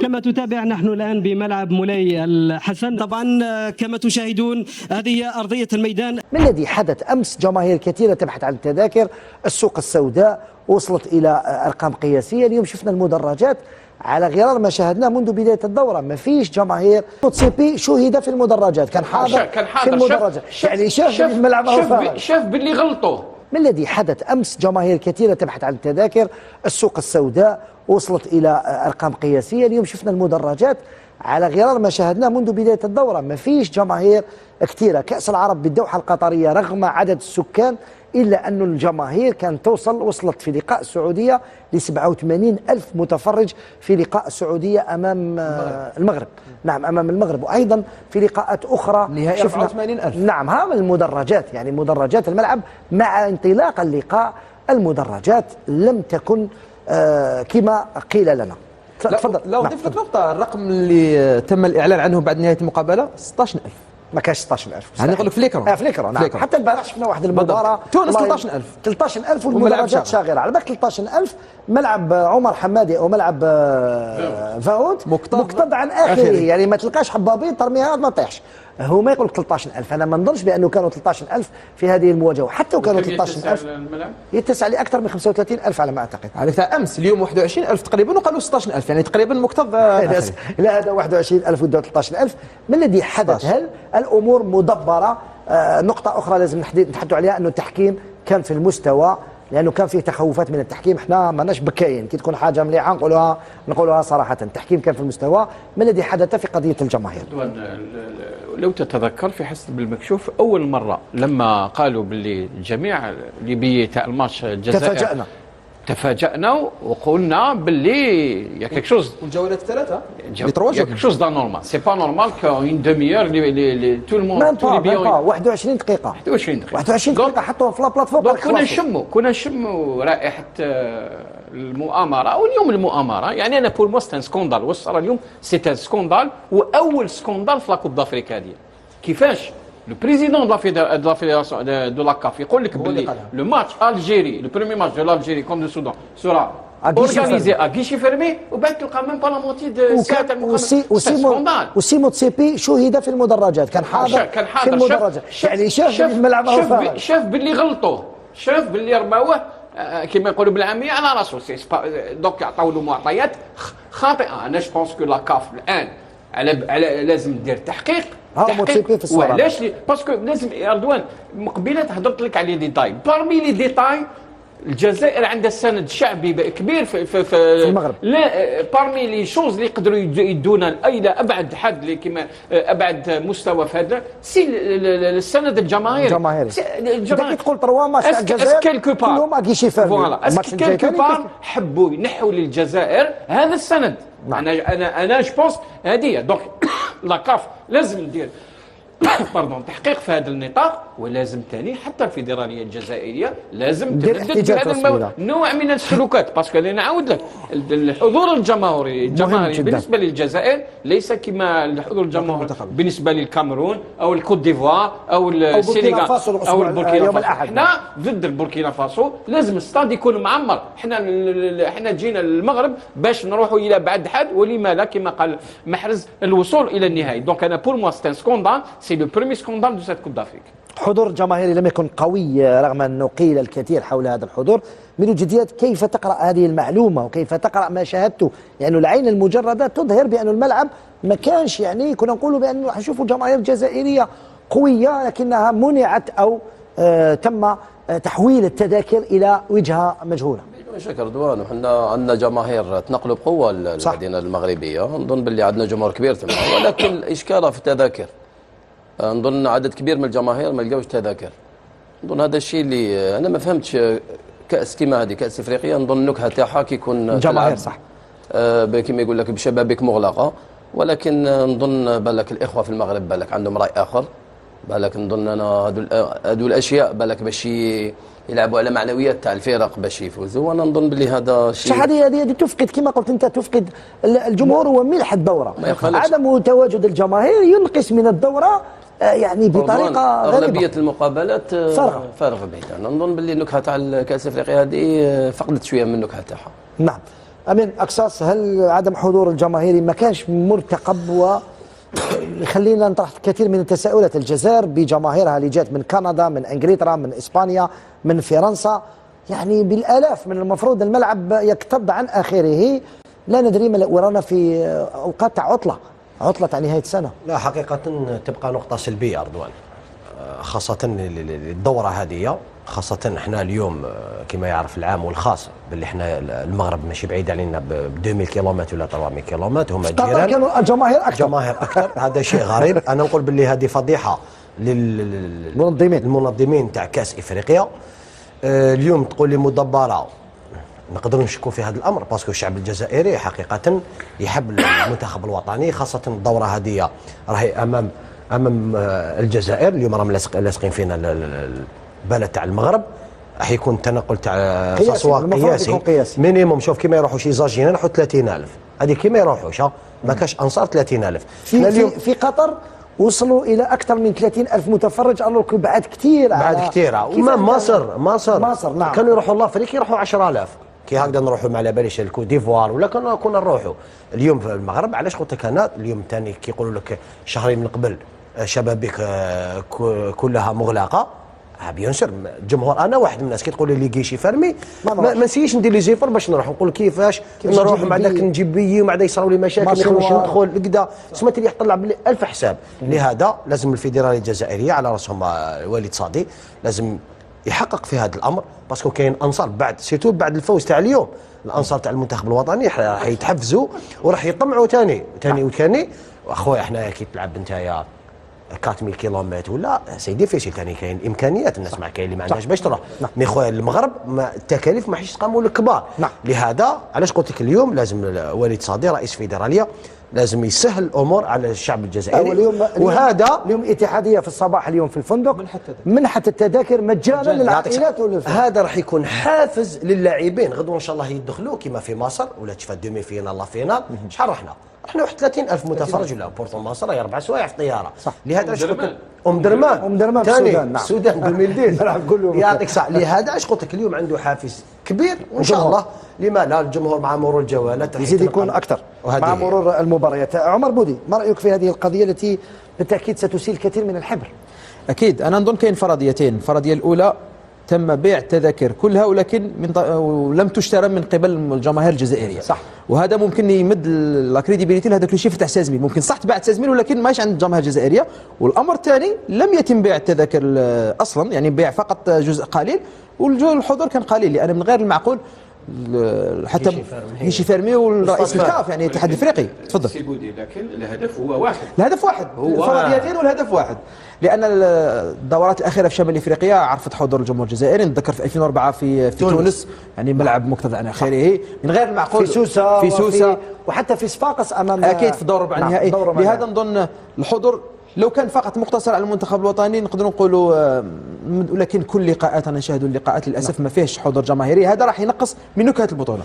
كما تتابع نحن الآن بملعب مولاي الحسن. طبعا كما تشاهدون هذه أرضية الميدان. ما الذي حدث أمس؟ جماهير كثيرة تبحث عن التذاكر، السوق السوداء وصلت إلى أرقام قياسية. اليوم شفنا المدرجات على غرار ما شاهدناه منذ بداية الدورة، ما فيش جماهير. موتسيبي شهد في المدرجات، كان حاضر في المدرجات، يعني شاف الملعب شاف باللي غلطوا. ما الذي حدث أمس؟ جماهير كثيرة تبحث عن التذاكر، السوق السوداء وصلت إلى أرقام قياسية. اليوم شفنا المدرجات على غرار ما شاهدناه منذ بداية الدورة، ما فيش جماهير كثيرة. كأس العرب بالدوحة القطرية رغم عدد السكان إلا أن الجماهير كانت وصلت في لقاء السعودية ل 87 ألف متفرج في لقاء السعودية أمام المغرب. نعم أمام المغرب، وأيضا في لقاءات أخرى نهائي 84 ألف. نعم هذا المدرجات، يعني مدرجات الملعب مع انطلاق اللقاء المدرجات لم تكن كما قيل لنا. تفضل. لو ضيف لك نقطة، الرقم اللي تم الإعلان عنه بعد نهاية المقابلة 16,000. ما كانش 16,000 يعني نقول لك فليكرة. فليكرة نعم. حتى البارح شفنا واحد المباراة تونس 13,000 13,000 والمدرجات شاغرة. على بالك 13,000 ملعب عمر حمادي او ملعب فاوت مكتظ عن اخره، يعني ما تلقاش حبابين ترميها ما تطيحش. هو ما يقول لك 13,000، انا ما نظنش بانه كانوا 13,000 في هذه المواجهه، حتى لو كانوا 13,000 يتسع لاكثر من 35,000 على ما اعتقد. على امس اليوم 21,000 تقريبا وقالوا 16,000، يعني تقريبا مكتظ. لا هذا 21,000 ودا 13,000. ما الذي حدث؟ هل الامور مدبره؟ نقطه اخرى لازم نتحدثوا عليها، انه التحكيم كان في المستوى، لانه كان فيه تخوفات من التحكيم. احنا ماناش بكاين كي تكون حاجه مليحه نقولوها صراحه. التحكيم كان في المستوى. ما الذي حدث في قضيه الجماهير؟ لو تتذكر في حسب المكشوف اول مره لما قالوا باللي الجميع اللي بيتاع الماتش الجزائر تفاجأنا وقلنا باللي يا كيك شوز. والجولات الثلاثه يا كيك شوز دا نورمال، سي با نورمال كاين دوميير لي تو الموند تو لي بيون 21 دقيقه 21 دقيقه حطوها في لابلاتفورم. كنا نشموا رائحه المؤامره. واليوم المؤامره يعني انا بور مو سي سكوندال وصل اليوم، سي ان سكوندال، واول سكوندال في لاكوب دافريكا هذه. كيفاش le président de la fédération de la CAF يقول لك باللي le match Algérie, le premier match de l'Algérie contre le Soudan sera organisé à guichet fermé وبعد تلقى même pas la moitié de سكوندال. وسي موتسيبي شهد في المدرجات، كان حاضر في المدرجات، يعني شاف الملعب. شاف باللي غلطوا، شاف باللي رماوه كما يقولوا بالعاميه على راسه. دونك يعطوا له معطيات خاطئه. انا جو بونس كو لا كاف الان على لازم دير تحقيق. وعلاش؟ باسكو لازم اردوان مقبله هضرت لك على ديتاي. بارمي لي ديتاي الجزائر عندها سند شعبي كبير في المغرب. لا بارمي لي شوز اللي يقدروا يدونا الى ابعد حد اللي كما ابعد مستوى في هذا سي السند الجماهيري. انت تقول 3 ماتش تاع الجزائر كلهم اكيشي فيرمي. فوالا اسكو كيلكو بار حبوا ينحوا للجزائر هذا السند. انا جو بونس هذه. دونك لا كاف لازم ندير باردون تحقيق في هذا النطاق، ولازم ثاني حتى الفيدراليه الجزائريه لازم تبدا هذا النوع من السلوكات. باسكو انا نعاود لك الحضور الجماهيري بالنسبه للجزائر ليس كما الحضور الجماهيري بالنسبه للكاميرون او الكوت ديفوار او السنغال او البوركينا فاسو. احنا ضد البوركينا فاسو، لازم الستاد يكون معمر. احنا جينا للمغرب باش نروحوا الى بعد حد، ولما لا كما قال محرز الوصول الى النهائي. دونك انا بور موا سي سكوندال، سي لو بريمي سكوندال دو سيت كوب دافريك. حضور جماهيري لم يكن قوي رغم أنه قيل الكثير حول هذا الحضور. من الجديات كيف تقرأ هذه المعلومة وكيف تقرأ ما شاهدته؟ يعني العين المجردة تظهر بأن الملعب ما كانش، يعني كنا نقولوا بأنه حنشوفوا جماهير جزائرية قوية لكنها منعت أو تم تحويل التذاكر إلى وجهة مجهولة. شكر دوان، وحنا عندنا جماهير تنقلوا بقوة المدينة المغربية. نظن باللي عندنا جمهور كبير تما، ولكن الإشكال في التذاكر. نظن عدد كبير من الجماهير ما لقاوش تذاكر. نظن هذا الشيء اللي انا ما فهمتش. كاس كيما هذه كاس افريقيا، نظن النكهه تاعها كيكون جماهير صح كيما يقول لك بشبابيك مغلقه، ولكن نظن بالك الاخوه في المغرب بالك عندهم راي اخر. بالك نظن انا هذو الاشياء بالك باش يلعبوا على معنويات تاع الفرق باش يفوزوا. وانا نظن باللي هذا شيء هذه تفقد كما قلت انت، تفقد الجمهور هو ملح الدوره. عدم تواجد الجماهير ينقص من الدوره يعني بطريقه غريبه. اغلبيه المقابلات فارغه بعيده. نظن باللي النكهه تاع كاس افريقيا هذه فقدت شويه من النكهه تاعها. نعم. امين اقصاص، هل عدم حضور الجماهيري ما كانش مرتقب يخلينا نطرح كثير من التساؤلات؟ الجزائر بجماهيرها اللي جات من كندا، من انجلترا، من اسبانيا، من فرنسا، يعني بالالاف، من المفروض الملعب يكتظ عن اخره. لا ندري ما ورانا في اوقات عطله تاع نهايه السنه. لا حقيقه تبقى نقطه سلبيه رضوان، خاصه الدوره هذه، خاصه احنا اليوم كما يعرف العام والخاص باللي احنا المغرب ماشي بعيد علينا ب 2000 كيلومتر ولا 300 كيلومتر، هما جيران كانوا الجماهير اكثر. هذا شيء غريب. انا نقول باللي هذه فضيحه للمنظمين تاع كاس افريقيا. اليوم تقول لي مدبره، نقدروا نشكوا في هذا الامر باسكو الشعب الجزائري حقيقه يحب المنتخب الوطني، خاصه الدوره هذه راهي امام الجزائر. اليوم راهم لاصقين فينا البلد تاع المغرب، راح يكون تنقل تاع صصوه قياسي مينيموم. شوف كيما يروحوا شي زاجين نحو 30000، هذه كيما يروحوش ما كاش انصار 30000. في قطر وصلوا الى اكثر من 30,000 متفرج، الوغ بعد كثير وما مصر نعم. كانوا يروحوا لافريقيا يروحوا 10,000 كي هكذا نروحوا ما على باليش الكوت ديفوار ولا كنا نروحوا. اليوم في المغرب علاش قلت لك انا اليوم ثاني كي يقولوا لك شهرين من قبل شبابيك كلها مغلقه، بيان سور الجمهور. انا واحد من الناس كي تقول لي كيشي فرمي ما نسيش ندير لي زيفر باش نروح نقول كيفاش نروح مع داك نجيب بيي ومع دا يصراو لي مشاكل ما نخلوش ندخل كدا سمعت لي يطلع بلي 1000 حساب. لهذا لازم الفيدراليه الجزائريه على راسهم الوالد صادي لازم يحقق في هذا الامر، باسكو كاين انصار بعد سيرتو بعد الفوز تاع اليوم، الانصار تاع المنتخب الوطني راح يتحفزوا وراح يطمعوا ثاني واخويا احنا كي تلعب نتايا 4000 كيلومتر ولا سي ديفيسيل ثاني، كاين امكانيات الناس مع كاين اللي ما عندهاش باش تروح. مي خويا المغرب التكاليف ما حيش تقاموا الكبار. لهذا علاش قلت لك اليوم لازم وليد صادي رئيس فيدراليه لازم يسهل الامور على الشعب الجزائري. وهذا اليوم اتحاديه في الصباح اليوم في الفندق منحت التذاكر مجانا للعائلات. هذا راح يكون حافز للاعبين غدوه ان شاء الله يدخلوا كما في مصر ولا تشوف دومي فينال لا فينال. شحال رحنا واحد 30,000 متفرج ولا بورتو مصر راهي 4 سوايع في الطياره. لهذا علاش قلت درمان ثاني السودان 2010 يعطيك صح. لهذا علاش قلت لك اليوم عنده حافز كبير وان شاء الله لما لا الجمهور مع مرور الجولات يزيد يكون اكثر مع مرور المباريات. عمر بودي، ما رايك في هذه القضيه التي بالتاكيد ستسيل الكثير من الحبر؟ اكيد انا نظن كاين فرضيتين. الفرضيه الاولى تم بيع التذاكر كلها ولكن لم تشترى من قبل الجماهير الجزائريه، صح، وهذا ممكن يمد لا كريديبيليتي لهذاك الشيء تاع 16 ميل. ممكن صح تباع 16 ميل ولكن ماهيش عند الجماهير الجزائريه. والامر الثاني لم يتم بيع التذاكر اصلا، يعني بيع فقط جزء قليل والحضور كان قليل، لان من غير المعقول حتى هيشي فيرمي والرئيس الكاف يعني الاتحاد الافريقي. تفضل سي بودي، لكن الهدف هو واحد. الهدف واحد، الفرضيتين والهدف واحد. لان الدورات الاخيره في شمال افريقيا عرفت حضور الجمهور الجزائري. نتذكر في 2004 في تونس يعني ملعب مكتظ عن اخره. من غير المعقول في سوسه وحتى في صفاقس امام اكيد في دور ربع النهائي. لهذا نظن الحضور لو كان فقط مقتصر على المنتخب الوطني نقدروا نقولوا، ولكن كل لقاءات انا نشاهد اللقاءات للاسف ما فيهش حضور جماهيري. هذا راح ينقص من نكهه البطوله.